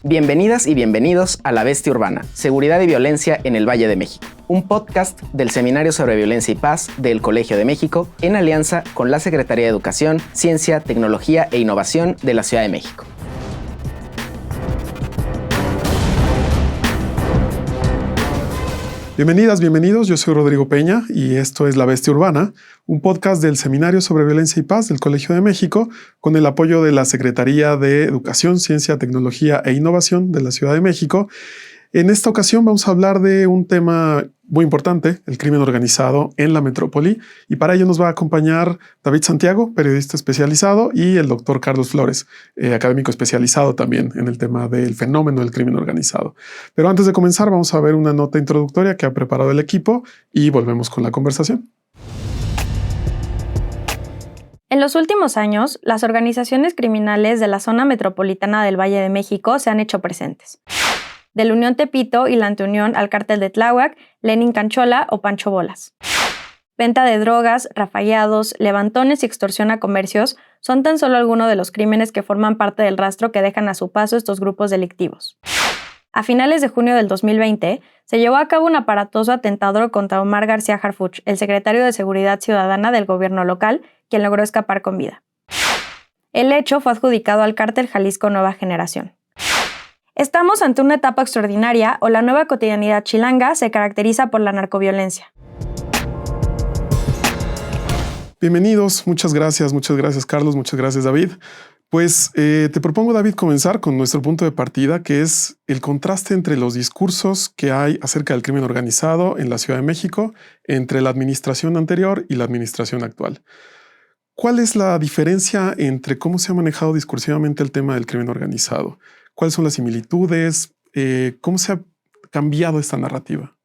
Bienvenidas y bienvenidos a La Bestia Urbana, Seguridad y Violencia en el Valle de México, un podcast del Seminario sobre Violencia y Paz del Colegio de México en alianza con la Secretaría de Educación, Ciencia, Tecnología e Innovación de la Ciudad de México. Bienvenidas, bienvenidos, yo soy Rodrigo Peña y esto es La Bestia Urbana, un podcast del Seminario sobre Violencia y Paz del Colegio de México con el apoyo de la Secretaría de Educación, Ciencia, Tecnología e Innovación de la Ciudad de México. En esta ocasión vamos a hablar de un tema muy importante, el crimen organizado en la metrópoli, y para ello nos va a acompañar David Santiago, periodista especializado, y el doctor Carlos Flores, académico especializado también en el tema del fenómeno del crimen organizado. Pero antes de comenzar vamos a ver una nota introductoria que ha preparado el equipo y volvemos con la conversación. En los últimos años, las organizaciones criminales de la zona metropolitana del Valle de México se han hecho presentes. De la Unión Tepito y la anteunión al cártel de Tláhuac, Lenin Canchola o Pancho Bolas. Venta de drogas, rafallados, levantones y extorsión a comercios son tan solo algunos de los crímenes que forman parte del rastro que dejan a su paso estos grupos delictivos. A finales de junio del 2020, se llevó a cabo un aparatoso atentado contra Omar García Harfuch, el secretario de Seguridad Ciudadana del gobierno local, quien logró escapar con vida. El hecho fue adjudicado al cártel Jalisco Nueva Generación. Estamos ante una etapa extraordinaria o la nueva cotidianidad chilanga se caracteriza por la narcoviolencia. Bienvenidos, muchas gracias Carlos, muchas gracias David. Pues te propongo, David, comenzar con nuestro punto de partida, que es el contraste entre los discursos que hay acerca del crimen organizado en la Ciudad de México entre la administración anterior y la administración actual. ¿Cuál es la diferencia entre cómo se ha manejado discursivamente el tema del crimen organizado? ¿Cuáles son las similitudes? ¿Cómo se ha cambiado esta narrativa?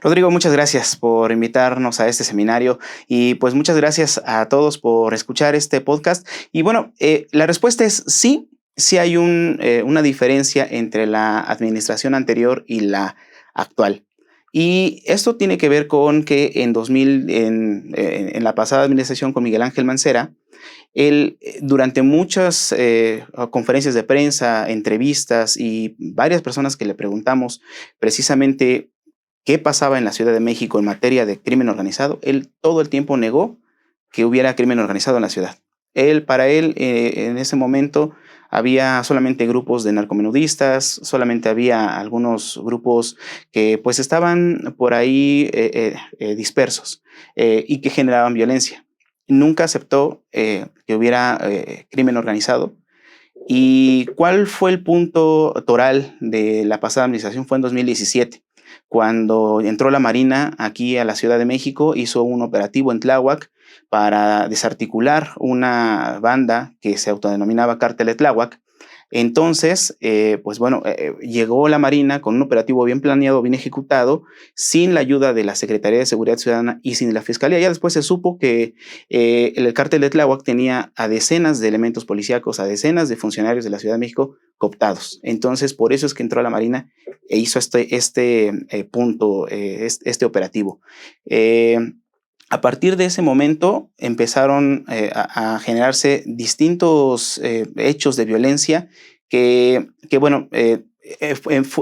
Rodrigo, muchas gracias por invitarnos a este seminario y pues muchas gracias a todos por escuchar este podcast. Y bueno, la respuesta es sí hay una diferencia entre la administración anterior y la actual. Y esto tiene que ver con que en 2000, en la pasada administración con Miguel Ángel Mancera, él, durante muchas conferencias de prensa, entrevistas y varias personas que le preguntamos precisamente qué pasaba en la Ciudad de México en materia de crimen organizado, él todo el tiempo negó que hubiera crimen organizado en la ciudad. Para él, en ese momento, había solamente grupos de narcomenudistas, solamente había algunos grupos que pues estaban por ahí dispersos y que generaban violencia. Nunca aceptó que hubiera crimen organizado. ¿Y cuál fue el punto toral de la pasada administración? Fue en 2017, cuando entró la Marina aquí a la Ciudad de México, hizo un operativo en Tláhuac para desarticular una banda que se autodenominaba Cártel de Tláhuac. Entonces, llegó la Marina con un operativo bien planeado, bien ejecutado, sin la ayuda de la Secretaría de Seguridad Ciudadana y sin la Fiscalía. Ya después se supo que el cártel de Tláhuac tenía a decenas de elementos policíacos, a decenas de funcionarios de la Ciudad de México cooptados. Entonces, por eso es que entró la Marina e hizo este operativo. A partir de ese momento empezaron a generarse distintos hechos de violencia que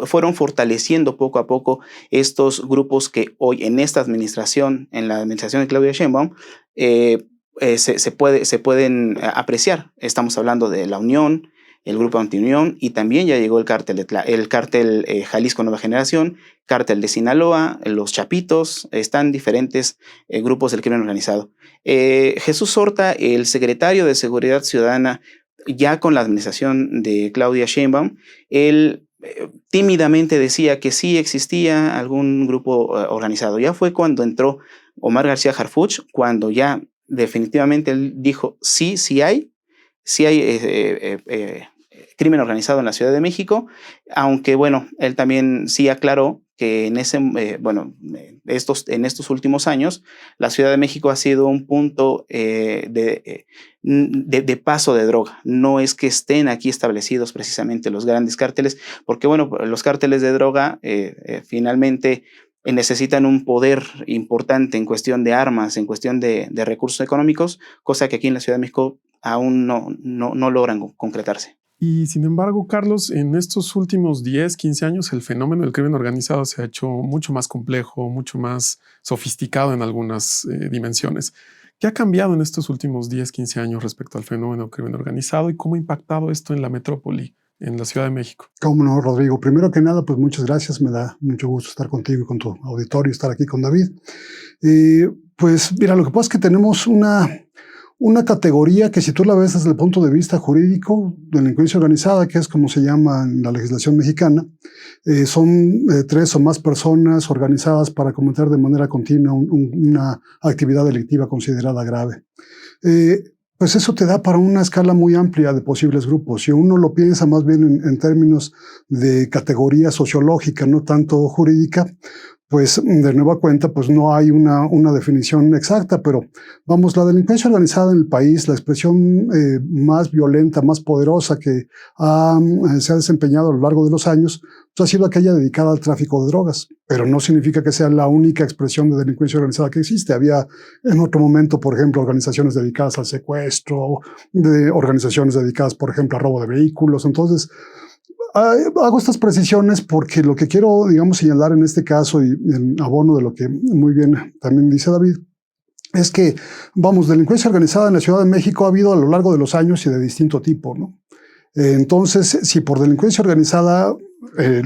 fueron fortaleciendo poco a poco estos grupos que hoy en esta administración, en la administración de Claudia Sheinbaum, se pueden apreciar. Estamos hablando de la Unión, el Grupo Antiunión, y también ya llegó el cártel Jalisco Nueva Generación, cártel de Sinaloa, los Chapitos, están diferentes grupos del crimen organizado. Jesús Horta, el secretario de Seguridad Ciudadana, ya con la administración de Claudia Sheinbaum, él tímidamente decía que sí existía algún grupo organizado. Ya fue cuando entró Omar García Harfuch, cuando ya definitivamente él dijo sí hay crimen organizado en la Ciudad de México, aunque bueno, él también sí aclaró que en estos últimos años la Ciudad de México ha sido un punto de paso de droga. No es que estén aquí establecidos precisamente los grandes cárteles, porque bueno, los cárteles de droga finalmente necesitan un poder importante en cuestión de armas, en cuestión de recursos económicos, cosa que aquí en la Ciudad de México aún no logran concretarse. Y sin embargo, Carlos, en estos últimos 10, 15 años, el fenómeno del crimen organizado se ha hecho mucho más complejo, mucho más sofisticado en algunas dimensiones. ¿Qué ha cambiado en estos últimos 10, 15 años respecto al fenómeno del crimen organizado y cómo ha impactado esto en la metrópoli, en la Ciudad de México? Cómo no, Rodrigo. Primero que nada, pues muchas gracias. Me da mucho gusto estar contigo y con tu auditorio, estar aquí con David. Pues mira, lo que pasa es que tenemos una categoría que, si tú la ves desde el punto de vista jurídico, delincuencia organizada, que es como se llama en la legislación mexicana, son 3 o más personas organizadas para cometer de manera continua una actividad delictiva considerada grave. Pues eso te da para una escala muy amplia de posibles grupos. Si uno lo piensa más bien en términos de categoría sociológica, no tanto jurídica, pues de nueva cuenta, pues no hay una definición exacta, pero vamos, la delincuencia organizada en el país, la expresión más violenta, más poderosa que se ha desempeñado a lo largo de los años, pues ha sido aquella dedicada al tráfico de drogas, pero no significa que sea la única expresión de delincuencia organizada que existe. Había en otro momento, por ejemplo, organizaciones dedicadas al secuestro, organizaciones dedicadas, por ejemplo, a robo de vehículos. Entonces, hago estas precisiones porque lo que quiero, digamos, señalar en este caso, y en abono de lo que muy bien también dice David, es que, vamos, delincuencia organizada en la Ciudad de México ha habido a lo largo de los años y de distinto tipo, ¿no? Entonces, si por delincuencia organizada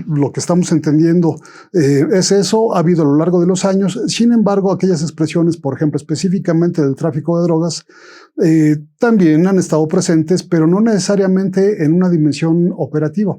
lo que estamos entendiendo es eso, ha habido a lo largo de los años. Sin embargo, aquellas expresiones, por ejemplo, específicamente del tráfico de drogas, también han estado presentes, pero no necesariamente en una dimensión operativa.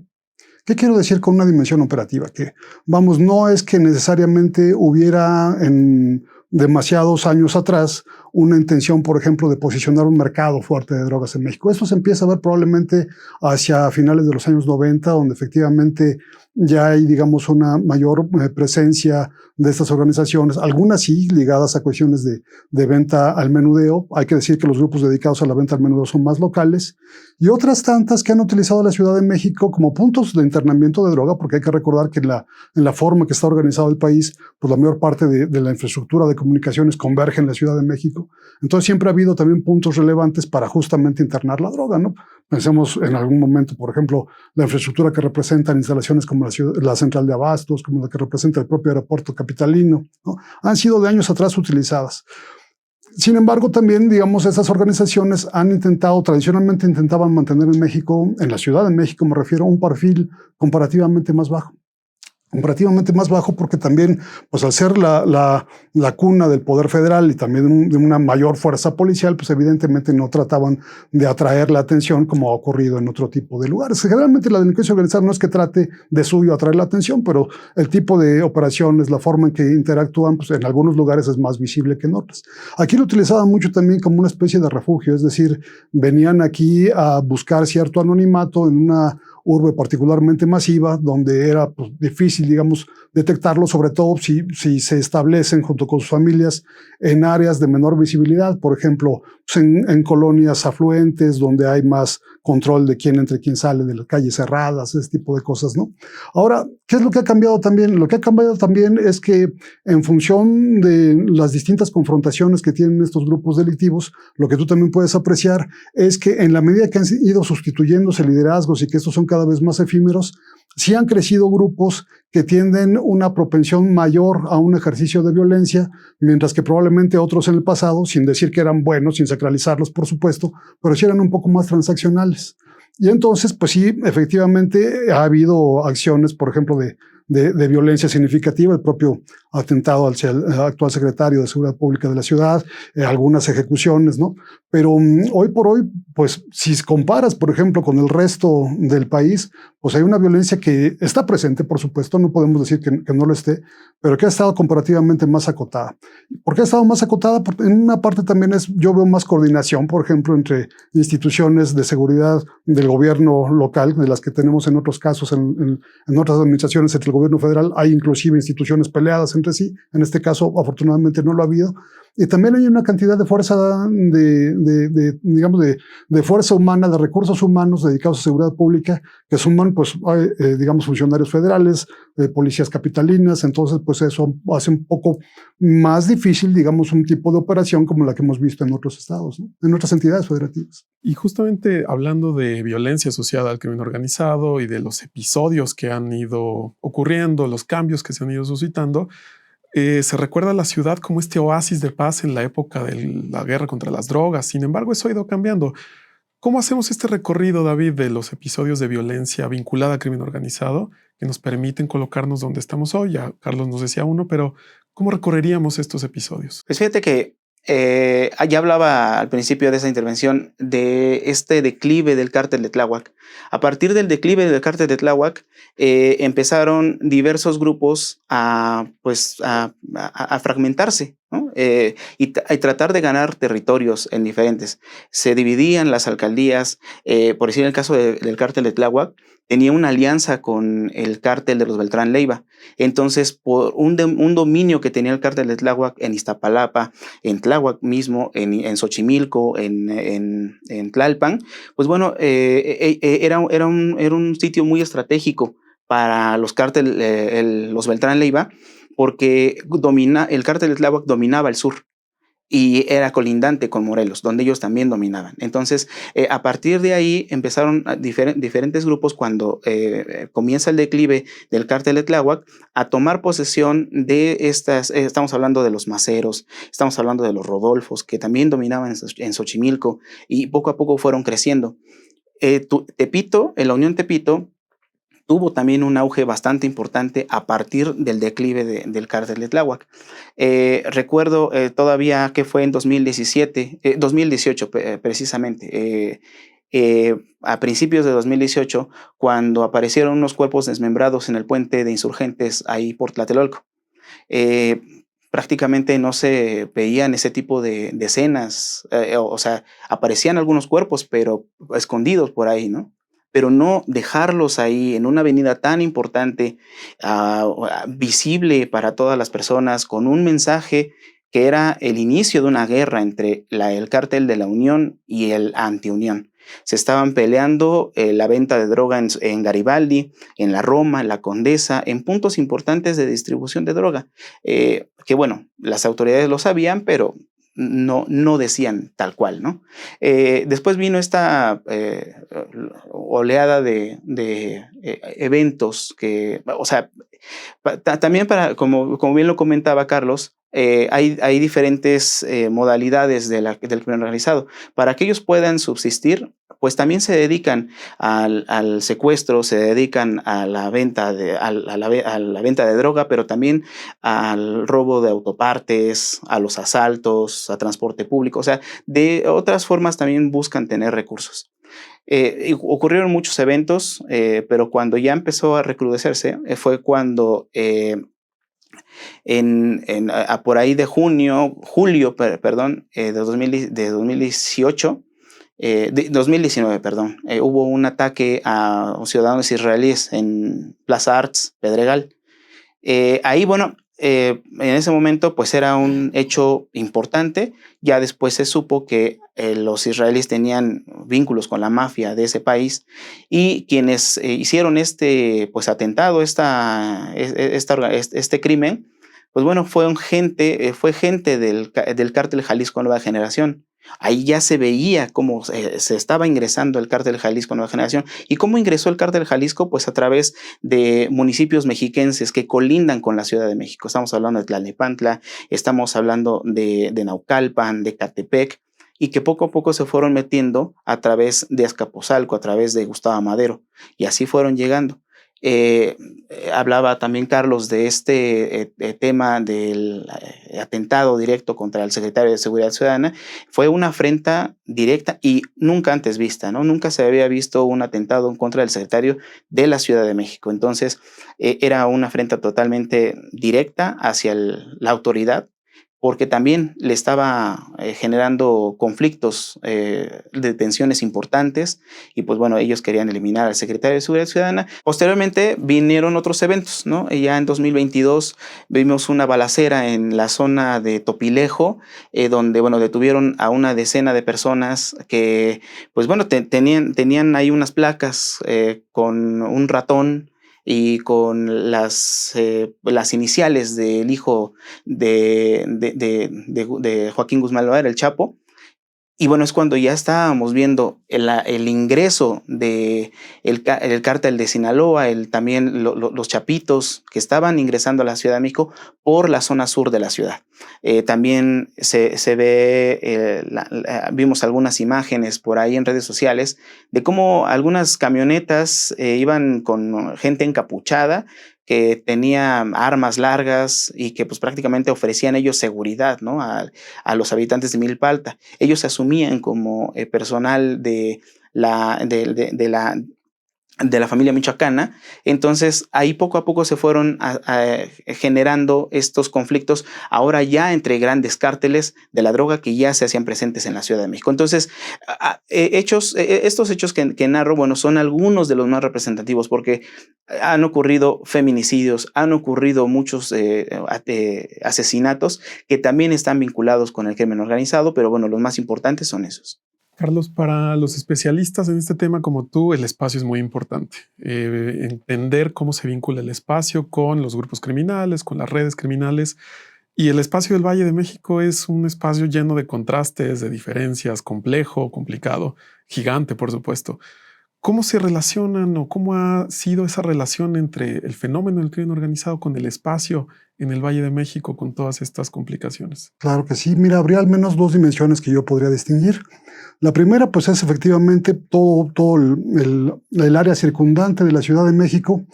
¿Qué quiero decir con una dimensión operativa? Que, vamos, no es que necesariamente hubiera en demasiados años atrás una intención, por ejemplo, de posicionar un mercado fuerte de drogas en México. Esto se empieza a ver probablemente hacia finales de los años 90, donde efectivamente ya hay, digamos, una mayor presencia de estas organizaciones, algunas sí ligadas a cuestiones de venta al menudeo. Hay que decir que los grupos dedicados a la venta al menudeo son más locales, y otras tantas que han utilizado la Ciudad de México como puntos de internamiento de droga, porque hay que recordar que en la forma que está organizado el país, pues la mayor parte de la infraestructura de comunicaciones converge en la Ciudad de México. Entonces siempre ha habido también puntos relevantes para justamente internar la droga, ¿no? Pensemos en algún momento, por ejemplo, la infraestructura que representan instalaciones como la central de abastos, como la que representa el propio aeropuerto capitalino, ¿no? Han sido de años atrás utilizadas. Sin embargo, también, digamos, esas organizaciones tradicionalmente intentaban mantener en México, en la Ciudad de México me refiero, un perfil comparativamente más bajo. Comparativamente más bajo porque también, pues al ser la cuna del poder federal y también de una mayor fuerza policial, pues evidentemente no trataban de atraer la atención como ha ocurrido en otro tipo de lugares. Generalmente la delincuencia organizada no es que trate de suyo atraer la atención, pero el tipo de operaciones, la forma en que interactúan, pues en algunos lugares es más visible que en otros. Aquí lo utilizaban mucho también como una especie de refugio, es decir, venían aquí a buscar cierto anonimato en una urbe particularmente masiva, donde era pues, difícil, digamos, detectarlo, sobre todo si se establecen junto con sus familias en áreas de menor visibilidad, por ejemplo, pues en colonias afluentes, donde hay más control de quién entra y quién sale, de las calles cerradas, ese tipo de cosas, ¿no? Ahora, ¿qué es lo que ha cambiado también? Lo que ha cambiado también es que en función de las distintas confrontaciones que tienen estos grupos delictivos, lo que tú también puedes apreciar es que en la medida que han ido sustituyéndose liderazgos y que estos son cada vez más efímeros, sí han crecido grupos que tienden una propensión mayor a un ejercicio de violencia, mientras que probablemente otros en el pasado, sin decir que eran buenos, sin sacralizarlos, por supuesto, pero sí eran un poco más transaccionales. Y entonces, pues sí, efectivamente ha habido acciones, por ejemplo, de violencia significativa, el propio atentado hacia el actual secretario de Seguridad Pública de la ciudad, algunas ejecuciones, ¿no? Pero hoy por hoy, pues si comparas, por ejemplo, con el resto del país, pues hay una violencia que está presente, por supuesto, no podemos decir que no lo esté, pero que ha estado comparativamente más acotada. ¿Por qué ha estado más acotada? Porque en una parte también yo veo más coordinación, por ejemplo, entre instituciones de seguridad del gobierno local, de las que tenemos en otros casos, en otras administraciones entre el gobierno federal, hay inclusive instituciones peleadas entre sí. En este caso, afortunadamente, no lo ha habido. Y también hay una cantidad de fuerza, digamos, de fuerza humana, de recursos humanos dedicados a seguridad pública, que suman, pues, digamos, funcionarios federales, policías capitalinas. Entonces, pues eso hace un poco más difícil, digamos, un tipo de operación como la que hemos visto en otros estados, ¿no? En otras entidades federativas. Y justamente hablando de violencia asociada al crimen organizado y de los episodios que han ido ocurriendo, los cambios que se han ido suscitando, se recuerda a la ciudad como este oasis de paz en la época de la guerra contra las drogas. Sin embargo, eso ha ido cambiando. ¿Cómo hacemos este recorrido, David, de los episodios de violencia vinculada al crimen organizado que nos permiten colocarnos donde estamos hoy? Ya Carlos nos decía uno, pero ¿cómo recorreríamos estos episodios? Pues fíjate que ya hablaba al principio de esa intervención de este declive del cártel de Tláhuac. A partir del declive del cártel de Tláhuac empezaron diversos grupos a fragmentarse, ¿no? Y tratar de ganar territorios en diferentes. Se dividían las alcaldías, por decir el caso del cártel de Tláhuac, tenía una alianza con el cártel de los Beltrán Leiva. Entonces, por un dominio que tenía el cártel de Tláhuac en Iztapalapa, en Tláhuac mismo, en Xochimilco, en Tlalpan, pues bueno, era un sitio muy estratégico para los cárteles, los Beltrán Leiva, porque el cártel de Tláhuac dominaba el sur y era colindante con Morelos, donde ellos también dominaban. Entonces, a partir de ahí empezaron diferentes grupos, cuando comienza el declive del cártel de Tláhuac, a tomar posesión de estas, estamos hablando de los Maceros, estamos hablando de los Rodolfos, que también dominaban en Xochimilco, y poco a poco fueron creciendo. Tepito, en la Unión Tepito, tuvo también un auge bastante importante a partir del declive del cártel de Tláhuac. Recuerdo todavía que fue en 2018 precisamente, a principios de 2018, cuando aparecieron unos cuerpos desmembrados en el puente de Insurgentes ahí por Tlatelolco. Prácticamente no se veían ese tipo de escenas, o sea, aparecían algunos cuerpos, pero escondidos por ahí, ¿no? Pero no dejarlos ahí en una avenida tan importante, visible para todas las personas, con un mensaje que era el inicio de una guerra entre el cártel de la Unión y el Antiunión. Se estaban peleando la venta de droga en Garibaldi, en la Roma, en la Condesa, en puntos importantes de distribución de droga, que bueno, las autoridades lo sabían, pero no decían tal cual, ¿no? Después vino esta oleada de eventos que, o sea, también como bien lo comentaba Carlos, hay diferentes modalidades del crimen organizado. Para que ellos puedan subsistir, pues también se dedican al secuestro, se dedican a la venta a la venta de droga, pero también al robo de autopartes, a los asaltos, a transporte público. O sea, de otras formas también buscan tener recursos. Ocurrieron muchos eventos, pero cuando ya empezó a recrudecerse fue cuando por ahí de julio, de 2018, de 2019, perdón, hubo un ataque a ciudadanos israelíes en Plaza Arts, Pedregal. Ahí, bueno, en ese momento pues era un hecho importante. Ya después se supo que los israelíes tenían vínculos con la mafia de ese país, y quienes hicieron este pues atentado, este crimen, pues bueno, fue gente del cártel Jalisco Nueva Generación. Ahí ya se veía cómo se estaba ingresando el cártel Jalisco Nueva Generación. ¿Y cómo ingresó el cártel Jalisco? Pues a través de municipios mexiquenses que colindan con la Ciudad de México. Estamos hablando de Tlalnepantla, estamos hablando de Naucalpan, de Catepec, y que poco a poco se fueron metiendo a través de Azcapotzalco, a través de Gustavo Madero, y así fueron llegando. Hablaba también Carlos de este tema del atentado directo contra el secretario de Seguridad Ciudadana. Fue una afrenta directa y nunca antes vista, ¿no? Nunca se había visto un atentado en contra del secretario de la Ciudad de México. Entonces, era una afrenta totalmente directa hacia la autoridad, porque también le estaba generando conflictos de tensiones importantes y pues bueno, ellos querían eliminar al secretario de Seguridad Ciudadana. Posteriormente vinieron otros eventos, ¿no? Y ya en 2022 vimos una balacera en la zona de Topilejo, donde bueno, detuvieron a una decena de personas que pues bueno, tenían ahí unas placas con un ratón y con las iniciales del hijo de Joaquín Guzmán Loera, el Chapo. Y bueno, es cuando ya estábamos viendo el ingreso del el cártel de Sinaloa, también los chapitos que estaban ingresando a la Ciudad de México por la zona sur de la ciudad. También se ve, vimos algunas imágenes por ahí en redes sociales de cómo algunas camionetas iban con gente encapuchada que tenía armas largas y que pues prácticamente ofrecían ellos seguridad, ¿no? a los habitantes de Milpa. Ellos se asumían como personal de la familia michoacana. Entonces ahí poco a poco se fueron generando estos conflictos ahora ya entre grandes cárteles de la droga que ya se hacían presentes en la Ciudad de México. Entonces estos hechos que narro, bueno, son algunos de los más representativos porque han ocurrido feminicidios, han ocurrido muchos asesinatos que también están vinculados con el crimen organizado, pero bueno, los más importantes son esos. Carlos, para los especialistas en este tema como tú, el espacio es muy importante. Entender cómo se vincula el espacio con los grupos criminales, con las redes criminales. Y el espacio del Valle de México es un espacio lleno de contrastes, de diferencias, complejo, complicado, gigante, por supuesto. ¿Cómo se relacionan o cómo ha sido esa relación entre el fenómeno del crimen organizado con el espacio en el Valle de México con todas estas complicaciones? Claro que sí. Mira, habría al menos dos dimensiones que yo podría distinguir. La primera, pues, es efectivamente todo el área circundante de la Ciudad de México,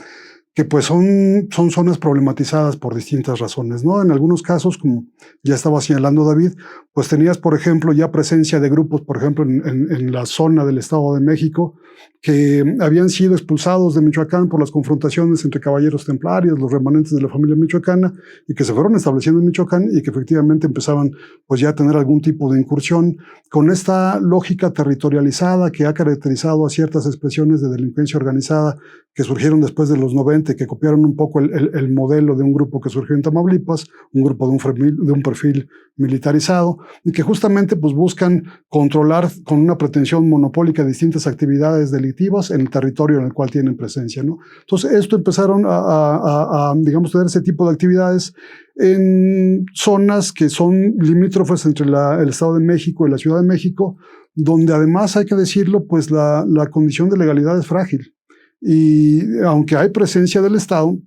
que pues son zonas problematizadas por distintas razones, ¿no? En algunos casos, como ya estaba señalando David, pues tenías, por ejemplo, ya presencia de grupos, por ejemplo, en la zona del Estado de México, que habían sido expulsados de Michoacán por las confrontaciones entre caballeros templarios, los remanentes de la familia michoacana, y que se fueron estableciendo en Michoacán y que efectivamente empezaban pues ya a tener algún tipo de incursión con esta lógica territorializada que ha caracterizado a ciertas expresiones de delincuencia organizada que surgieron después de los 90, que copiaron un poco el modelo de un grupo que surgió en Tamaulipas, un grupo de un perfil militarizado, y que justamente pues buscan controlar con una pretensión monopólica distintas actividades delictivas en el territorio en el cual tienen presencia, ¿no? Entonces esto empezaron digamos, tener ese tipo de actividades en zonas que son limítrofes entre el Estado de México y la Ciudad de México, donde además hay que decirlo, pues la condición de legalidad es frágil. Y aunque hay presencia del Estado,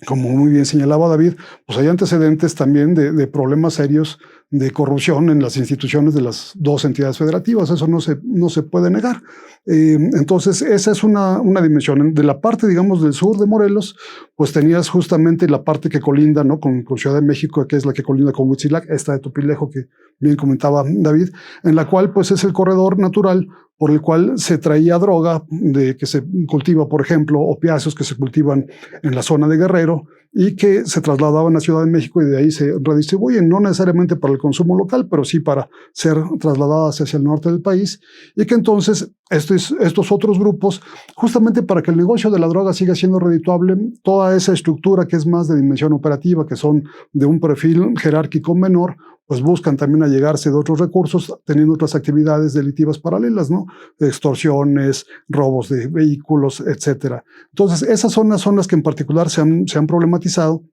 como muy bien señalaba David, pues hay antecedentes también de problemas serios de corrupción en las instituciones de las dos entidades federativas. Eso no se puede negar. Entonces, esa es una dimensión. De la parte, digamos, del sur de Morelos, pues tenías justamente la parte que colinda, ¿no?, con Ciudad de México, que es la que colinda con Huitzilac, esta de Topilejo que bien comentaba David, en la cual pues es el corredor natural por el cual se traía droga que se cultiva, por ejemplo, opiáceos que se cultivan en la zona de Guerrero y que se trasladaban a Ciudad de México y de ahí se redistribuyen, no necesariamente para el consumo local, pero sí para ser trasladadas hacia el norte del país, y que entonces estos otros grupos, justamente para que el negocio de la droga siga siendo redituable, toda esa estructura que es más de dimensión operativa, que son de un perfil jerárquico menor, pues buscan también allegarse de otros recursos, teniendo otras actividades delictivas paralelas, ¿no? Extorsiones, robos de vehículos, etcétera. Entonces, esas zonas son las que en particular se han problematizado,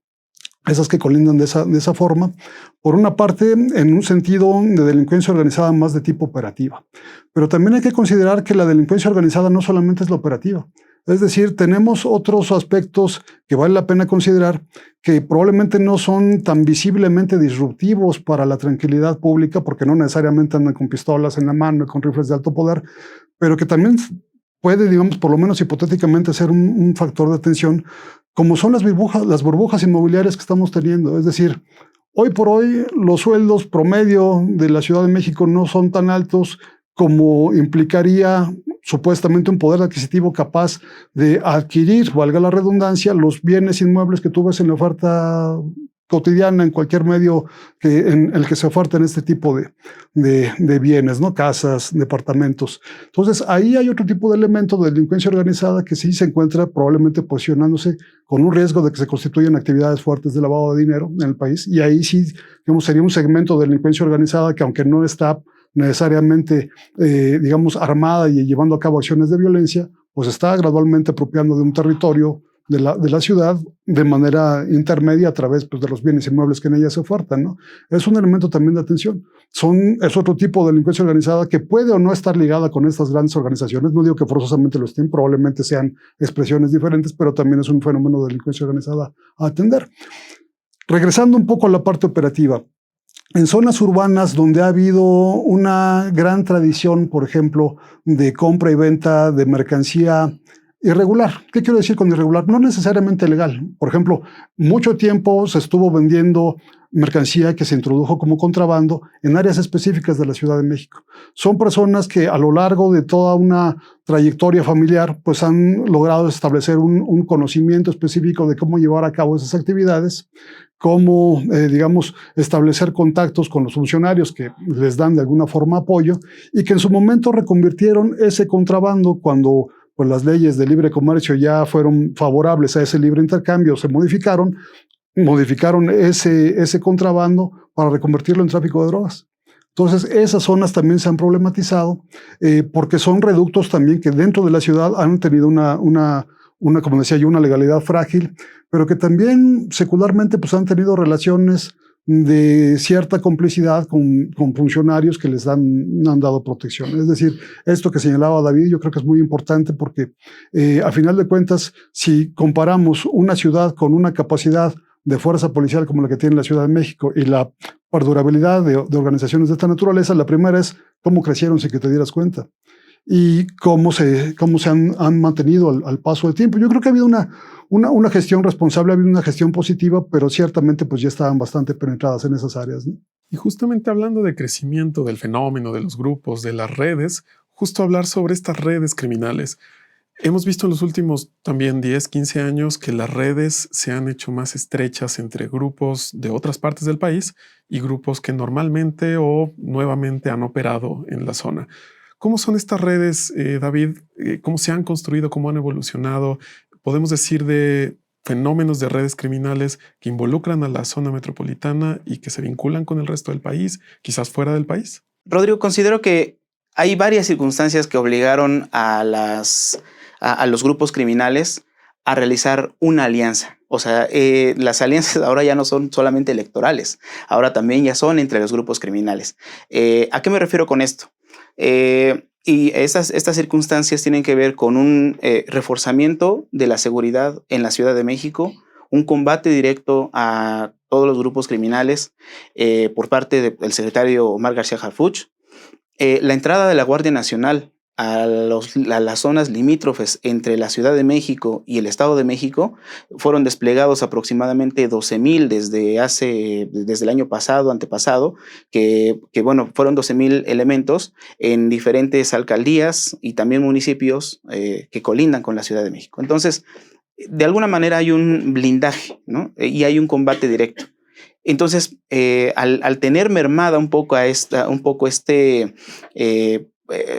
esas que colindan de esa forma. Por una parte, en un sentido de delincuencia organizada más de tipo operativa. Pero también hay que considerar que la delincuencia organizada no solamente es la operativa. Es decir, tenemos otros aspectos que vale la pena considerar que probablemente no son tan visiblemente disruptivos para la tranquilidad pública, porque no necesariamente andan con pistolas en la mano y con rifles de alto poder, pero que también puede, digamos, por lo menos hipotéticamente ser un factor de atención, como son las burbujas inmobiliarias que estamos teniendo. Es decir, hoy por hoy los sueldos promedio de la Ciudad de México no son tan altos como implicaría supuestamente un poder adquisitivo capaz de adquirir, valga la redundancia, los bienes inmuebles que tú ves en la oferta cotidiana en cualquier medio en el que se oferten este tipo de bienes, ¿no? Casas, departamentos. Entonces, ahí hay otro tipo de elemento de delincuencia organizada que sí se encuentra probablemente posicionándose con un riesgo de que se constituyan actividades fuertes de lavado de dinero en el país. Y ahí sí, digamos, sería un segmento de delincuencia organizada que, aunque no está necesariamente, digamos, armada y llevando a cabo acciones de violencia, pues está gradualmente apropiando de un territorio de la ciudad de manera intermedia a través, pues, de los bienes inmuebles que en ella se ofertan, ¿no? Es un elemento también de atención. Es otro tipo de delincuencia organizada que puede o no estar ligada con estas grandes organizaciones. No digo que forzosamente lo estén, probablemente sean expresiones diferentes, pero también es un fenómeno de delincuencia organizada a atender. Regresando un poco a la parte operativa. En zonas urbanas donde ha habido una gran tradición, por ejemplo, de compra y venta de mercancía irregular. ¿Qué quiero decir con irregular? No necesariamente legal. Por ejemplo, mucho tiempo se estuvo vendiendo mercancía que se introdujo como contrabando en áreas específicas de la Ciudad de México. Son personas que a lo largo de toda una trayectoria familiar pues han logrado establecer un conocimiento específico de cómo llevar a cabo esas actividades, cómo, digamos, establecer contactos con los funcionarios que les dan de alguna forma apoyo y que en su momento reconvirtieron ese contrabando cuando pues las leyes de libre comercio ya fueron favorables a ese libre intercambio, se modificaron ese contrabando para reconvertirlo en tráfico de drogas. Entonces, esas zonas también se han problematizado porque son reductos también que dentro de la ciudad han tenido como decía yo, una legalidad frágil, pero que también secularmente pues, han tenido relaciones de cierta complicidad con funcionarios que les han dado protección. Es decir, esto que señalaba David yo creo que es muy importante porque a final de cuentas, si comparamos una ciudad con una capacidad de fuerza policial como la que tiene la Ciudad de México y la perdurabilidad de organizaciones de esta naturaleza, la primera es cómo crecieron sin que te dieras cuenta y cómo se han mantenido al paso del tiempo. Yo creo que ha habido una gestión responsable, ha habido una gestión positiva, pero ciertamente pues ya estaban bastante penetradas en esas áreas, ¿no? Y justamente hablando de crecimiento del fenómeno, de los grupos, de las redes, justo hablar sobre estas redes criminales. Hemos visto en los últimos también 10, 15 años que las redes se han hecho más estrechas entre grupos de otras partes del país y grupos que normalmente o nuevamente han operado en la zona. ¿Cómo son estas redes, David? ¿Cómo se han construido? ¿Cómo han evolucionado? Podemos decir de fenómenos de redes criminales que involucran a la zona metropolitana y que se vinculan con el resto del país, quizás fuera del país. Rodrigo, considero que hay varias circunstancias que obligaron a los grupos criminales a realizar una alianza. O sea, las alianzas ahora ya no son solamente electorales, ahora también ya son entre los grupos criminales. ¿A qué me refiero con esto? Y estas circunstancias tienen que ver con un reforzamiento de la seguridad en la Ciudad de México, un combate directo a todos los grupos criminales por parte del secretario Omar García Harfuch, la entrada de la Guardia Nacional a las zonas limítrofes entre la Ciudad de México y el Estado de México. Fueron desplegados aproximadamente 12,000 desde el año antepasado, que bueno, fueron 12,000 elementos en diferentes alcaldías y también municipios que colindan con la Ciudad de México. Entonces, de alguna manera hay un blindaje, ¿no? Y hay un combate directo. Entonces, al tener mermada un poco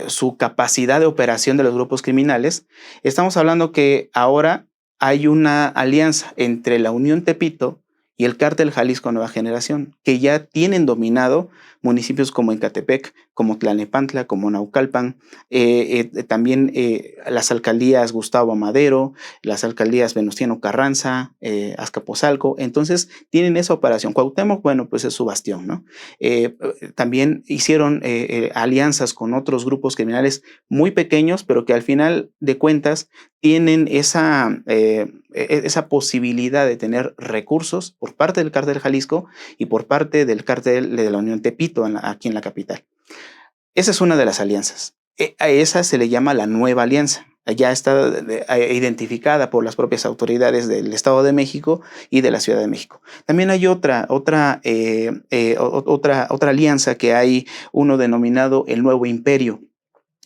su capacidad de operación de los grupos criminales, estamos hablando que ahora hay una alianza entre la Unión Tepito y el Cártel Jalisco Nueva Generación, que ya tienen dominado municipios como Ecatepec, como Tlalnepantla, como Naucalpan, también las alcaldías Gustavo Madero, las alcaldías Venustiano Carranza, Azcapotzalco. Entonces tienen esa operación. Cuauhtémoc, bueno, pues es su bastión, ¿no? También hicieron alianzas con otros grupos criminales muy pequeños, pero que al final de cuentas tienen esa posibilidad de tener recursos por parte del Cártel Jalisco y por parte del Cártel de la Unión Tepito aquí en la capital. Esa es una de las alianzas. A esa se le llama la nueva alianza. Ya está identificada por las propias autoridades del Estado de México y de la Ciudad de México. También hay otra alianza que hay, uno denominado el Nuevo Imperio.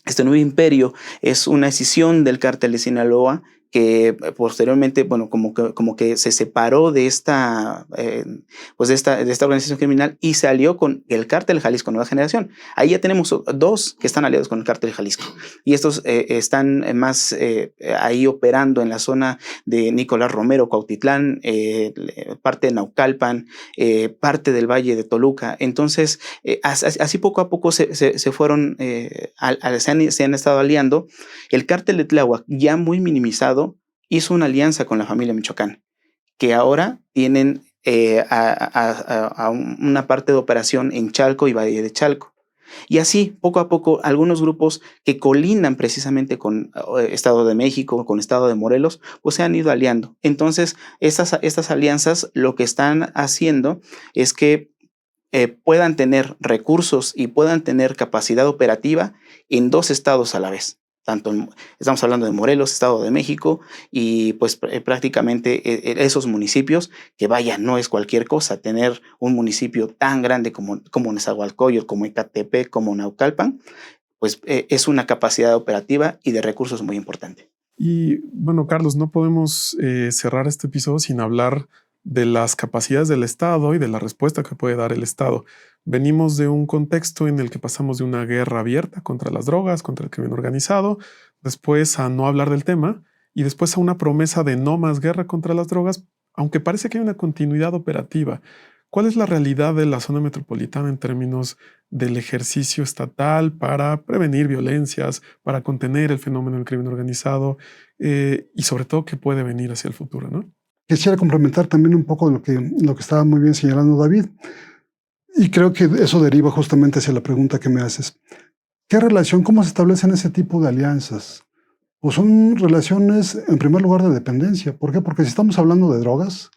Este Nuevo Imperio es una escisión del Cártel de Sinaloa que posteriormente, bueno, como que se separó de esta organización criminal y se alió con el Cártel Jalisco Nueva Generación. Ahí ya tenemos 2 que están aliados con el Cártel Jalisco, y estos están más ahí operando en la zona de Nicolás Romero, Cuautitlán, parte de Naucalpan, parte del Valle de Toluca. Entonces, así poco a poco se fueron, se han estado aliando. El Cártel de Tláhuac, ya muy minimizado, hizo una alianza con la familia Michoacán, que ahora tienen una parte de operación en Chalco y Valle de Chalco. Y así, poco a poco, algunos grupos que colindan precisamente con Estado de México, con Estado de Morelos, pues se han ido aliando. Entonces, estas alianzas lo que están haciendo es que puedan tener recursos y puedan tener capacidad operativa en 2 estados a la vez. Estamos hablando de Morelos, Estado de México, y pues prácticamente esos municipios, que vaya, no es cualquier cosa tener un municipio tan grande como Nezahualcóyotl, como Ecatepec, como Naucalpan, pues es una capacidad operativa y de recursos muy importante. Y bueno, Carlos, no podemos cerrar este episodio sin hablar de las capacidades del Estado y de la respuesta que puede dar el Estado. Venimos de un contexto en el que pasamos de una guerra abierta contra las drogas, contra el crimen organizado, después a no hablar del tema y después a una promesa de no más guerra contra las drogas, aunque parece que hay una continuidad operativa. ¿Cuál es la realidad de la zona metropolitana en términos del ejercicio estatal para prevenir violencias, para contener el fenómeno del crimen organizado y sobre todo qué puede venir hacia el futuro, ¿no? Quisiera complementar también un poco lo que estaba muy bien señalando David, y creo que eso deriva justamente hacia la pregunta que me haces. ¿Qué relación, cómo se establecen ese tipo de alianzas? Pues son relaciones, en primer lugar, de dependencia. ¿Por qué? Porque si estamos hablando de drogas,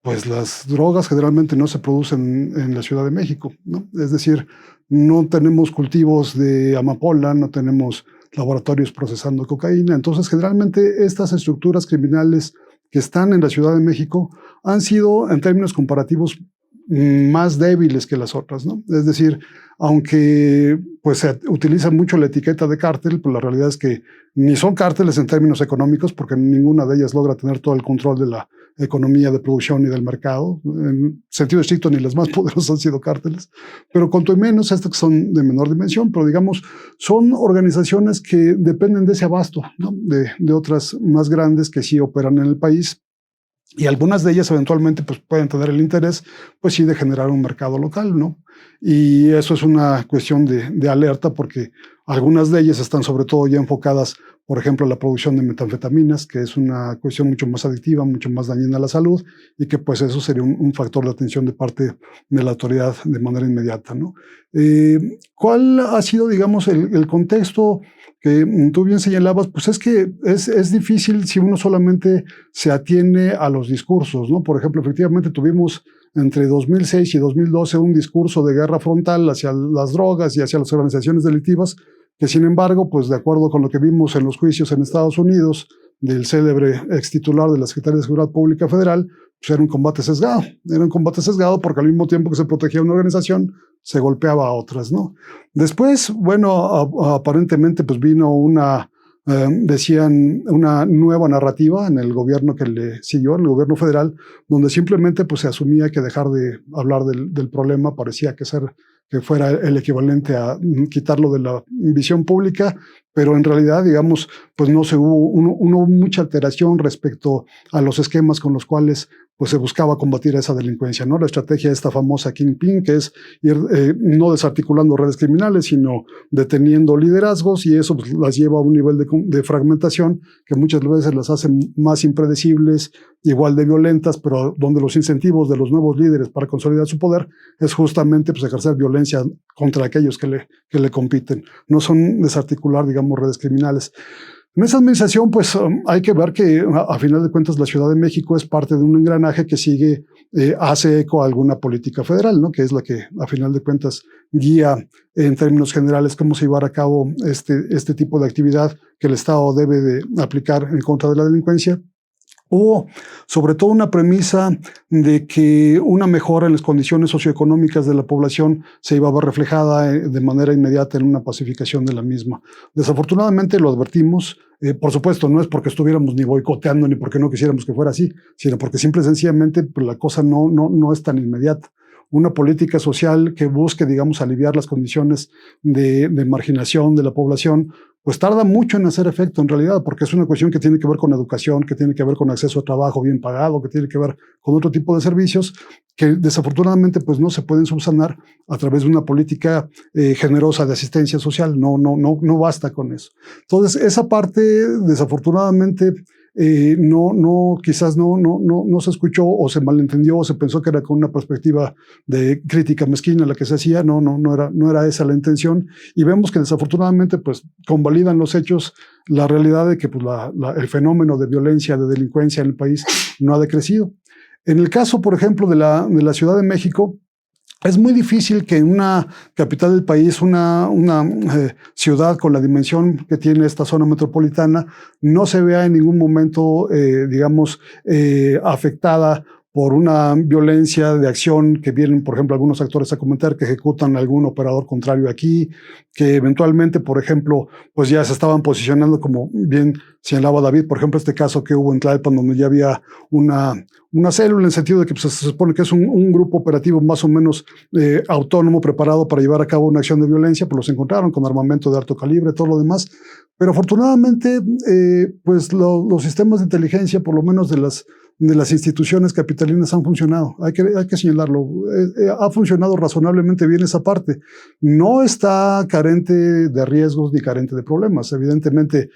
pues las drogas generalmente no se producen en la Ciudad de México, ¿no? Es decir, no tenemos cultivos de amapola, no tenemos laboratorios procesando cocaína. Entonces, generalmente estas estructuras criminales que están en la Ciudad de México han sido, en términos comparativos, más débiles que las otras, ¿no? Es decir, aunque pues se utiliza mucho la etiqueta de cártel, pues la realidad es que ni son cárteles en términos económicos, porque ninguna de ellas logra tener todo el control de la economía de producción y del mercado. En sentido estricto, ni las más poderosas han sido cárteles, pero cuanto menos estas que son de menor dimensión, pero digamos, son organizaciones que dependen de ese abasto, ¿no? de otras más grandes que sí operan en el país. Y algunas de ellas eventualmente pues, pueden tener el interés, pues sí, de generar un mercado local, ¿no? Y eso es una cuestión de alerta, porque algunas de ellas están sobre todo ya enfocadas, por ejemplo, a la producción de metanfetaminas, que es una cuestión mucho más adictiva, mucho más dañina a la salud, y que pues eso sería un factor de atención de parte de la autoridad de manera inmediata, ¿no? ¿Cuál ha sido, digamos, el contexto que tú bien señalabas? Pues es que es difícil si uno solamente se atiene a los discursos, ¿no? Por ejemplo, efectivamente tuvimos entre 2006 y 2012 un discurso de guerra frontal hacia las drogas y hacia las organizaciones delictivas, que sin embargo, pues de acuerdo con lo que vimos en los juicios en Estados Unidos del célebre ex titular de la Secretaría de Seguridad Pública Federal, pues era un combate sesgado. Era un combate sesgado porque al mismo tiempo que se protegía una organización, se golpeaba a otras, ¿no? Después, bueno, aparentemente pues vino decían una nueva narrativa en el gobierno que le siguió, en el gobierno federal, donde simplemente pues se asumía que dejar de hablar del problema parecía que fuera el equivalente a quitarlo de la visión pública, pero en realidad, digamos, pues no hubo mucha alteración respecto a los esquemas con los cuales pues se buscaba combatir esa delincuencia, ¿no? La estrategia de esta famosa Kingpin, que es ir no desarticulando redes criminales, sino deteniendo liderazgos, y eso pues, las lleva a un nivel de fragmentación que muchas veces las hace más impredecibles, igual de violentas, pero donde los incentivos de los nuevos líderes para consolidar su poder es justamente pues, ejercer violencia contra aquellos que le compiten. No son desarticular, digamos, redes criminales. En esa administración, pues hay que ver que a final de cuentas la Ciudad de México es parte de un engranaje que hace eco a alguna política federal, ¿no? Que es la que a final de cuentas guía en términos generales cómo se llevará a cabo este tipo de actividad que el Estado debe de aplicar en contra de la delincuencia. Hubo sobre todo una premisa de que una mejora en las condiciones socioeconómicas de la población se iba a ver reflejada de manera inmediata en una pacificación de la misma. Desafortunadamente, lo advertimos, Por supuesto, no es porque estuviéramos ni boicoteando ni porque no quisiéramos que fuera así, sino porque simple y sencillamente pues, la cosa no es tan inmediata. Una política social que busque, digamos, aliviar las condiciones de marginación de la población, pues tarda mucho en hacer efecto en realidad, porque es una cuestión que tiene que ver con educación, que tiene que ver con acceso a trabajo bien pagado, que tiene que ver con otro tipo de servicios que desafortunadamente pues no se pueden subsanar a través de una política generosa de asistencia social. No basta con eso. Entonces, esa parte desafortunadamente quizás no se escuchó o se malentendió o se pensó que era con una perspectiva de crítica mezquina la que se hacía. No era esa la intención, y vemos que desafortunadamente pues convalidan los hechos la realidad de que pues, el fenómeno de violencia, de delincuencia en el país no ha decrecido. En el caso, por ejemplo, de la Ciudad de México, es muy difícil que en una capital del país, una ciudad con la dimensión que tiene esta zona metropolitana, no se vea en ningún momento, afectada por una violencia de acción que vienen, por ejemplo, algunos actores a comentar que ejecutan algún operador contrario aquí, que eventualmente, por ejemplo, pues ya se estaban posicionando, como bien señalaba David, por ejemplo, este caso que hubo en Tlalpan, donde ya había una célula, en el sentido de que pues, se supone que es un grupo operativo más o menos autónomo, preparado para llevar a cabo una acción de violencia, pues los encontraron con armamento de alto calibre, todo lo demás. Pero afortunadamente, pues los sistemas de inteligencia, por lo menos de las instituciones capitalinas, han funcionado. Hay que señalarlo. Ha funcionado razonablemente bien esa parte. No está carente de riesgos ni carente de problemas. Evidentemente,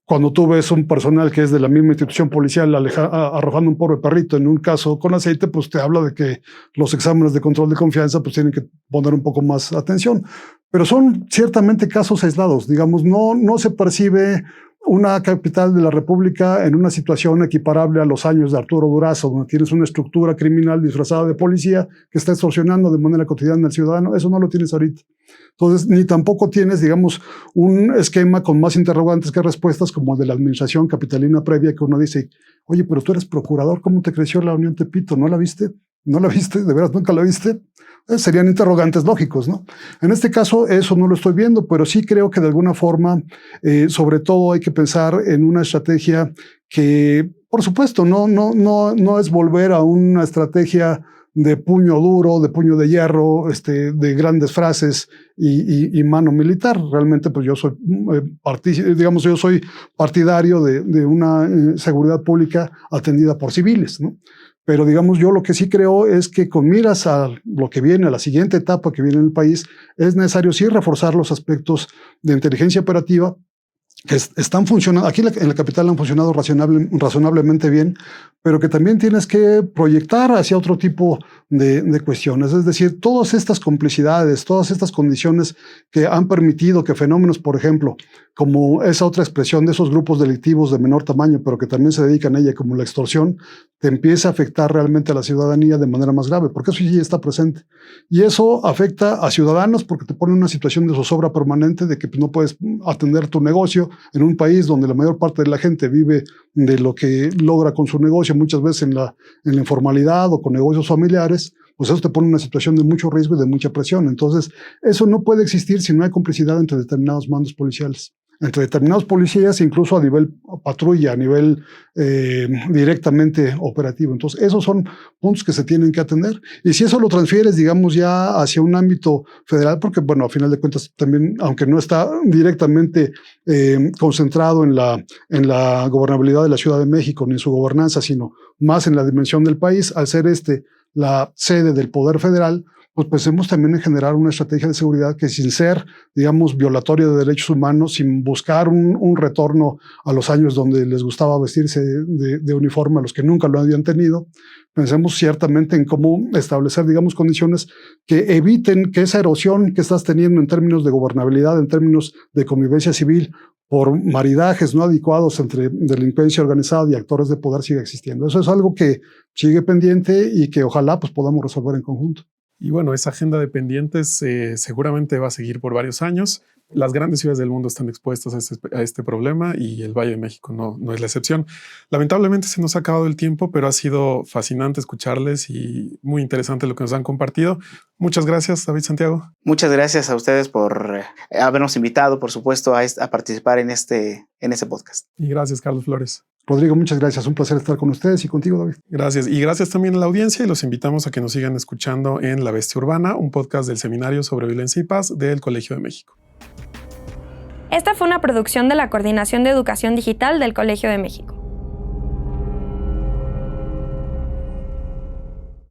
cuando tú ves un personal que es de la misma institución policial arrojando un pobre perrito en un caso con aceite, pues te habla de que los exámenes de control de confianza pues tienen que poner un poco más atención. Pero son ciertamente casos aislados. Digamos, no se percibe una capital de la República en una situación equiparable a los años de Arturo Durazo, donde tienes una estructura criminal disfrazada de policía que está extorsionando de manera cotidiana al ciudadano. Eso no lo tienes ahorita. Entonces, ni tampoco tienes, digamos, un esquema con más interrogantes que respuestas como el de la administración capitalina previa, que uno dice, oye, pero tú eres procurador, ¿cómo te creció la Unión Tepito? ¿No la viste? ¿No la viste? ¿De veras nunca la viste? Serían interrogantes lógicos, ¿no? En este caso, eso no lo estoy viendo, pero sí creo que de alguna forma, sobre todo hay que pensar en una estrategia que, por supuesto, no es volver a una estrategia de puño duro, de puño de hierro, de grandes frases y mano militar. Realmente, pues yo soy yo soy partidario de una seguridad pública atendida por civiles, ¿no? Pero digamos, yo lo que sí creo es que con miras a lo que viene, a la siguiente etapa que viene en el país, es necesario sí reforzar los aspectos de inteligencia operativa que están funcionando. Aquí en la capital han funcionado razonablemente bien, pero que también tienes que proyectar hacia otro tipo de cuestiones. Es decir, todas estas complicidades, todas estas condiciones que han permitido que fenómenos, por ejemplo, como esa otra expresión de esos grupos delictivos de menor tamaño, pero que también se dedican a ella, como la extorsión, te empieza a afectar realmente a la ciudadanía de manera más grave, porque eso sí está presente. Y eso afecta a ciudadanos porque te pone en una situación de zozobra permanente, de que no puedes atender tu negocio en un país donde la mayor parte de la gente vive de lo que logra con su negocio, muchas veces en la informalidad o con negocios familiares. Pues eso te pone en una situación de mucho riesgo y de mucha presión. Entonces, eso no puede existir si no hay complicidad entre determinados mandos policiales, entre determinados policías, incluso a nivel patrulla, a nivel directamente operativo. Entonces, esos son puntos que se tienen que atender. Y si eso lo transfieres, digamos, ya hacia un ámbito federal, porque, bueno, a final de cuentas, también, aunque no está directamente concentrado en la gobernabilidad de la Ciudad de México, ni en su gobernanza, sino más en la dimensión del país, al ser la sede del poder federal, pues pensemos también en generar una estrategia de seguridad que, sin ser, digamos, violatoria de derechos humanos, sin buscar un retorno a los años donde les gustaba vestirse de uniforme a los que nunca lo habían tenido, pensemos ciertamente en cómo establecer, digamos, condiciones que eviten que esa erosión que estás teniendo en términos de gobernabilidad, en términos de convivencia civil, por maridajes no adecuados entre delincuencia organizada y actores de poder, siga existiendo. Eso es algo que sigue pendiente y que ojalá pues podamos resolver en conjunto. Y bueno, esa agenda de pendientes seguramente va a seguir por varios años, Las grandes ciudades del mundo están expuestas a este problema y el Valle de México no es la excepción. Lamentablemente se nos ha acabado el tiempo, pero ha sido fascinante escucharles y muy interesante lo que nos han compartido. Muchas gracias, David Santiago. Muchas gracias a ustedes por habernos invitado, por supuesto, a participar en este podcast. Y gracias, Carlos Flores. Rodrigo, muchas gracias. Un placer estar con ustedes y contigo, David. Gracias. Y gracias también a la audiencia y los invitamos a que nos sigan escuchando en La Bestia Urbana, un podcast del Seminario sobre Violencia y Paz del Colegio de México. Esta fue una producción de la Coordinación de Educación Digital del Colegio de México.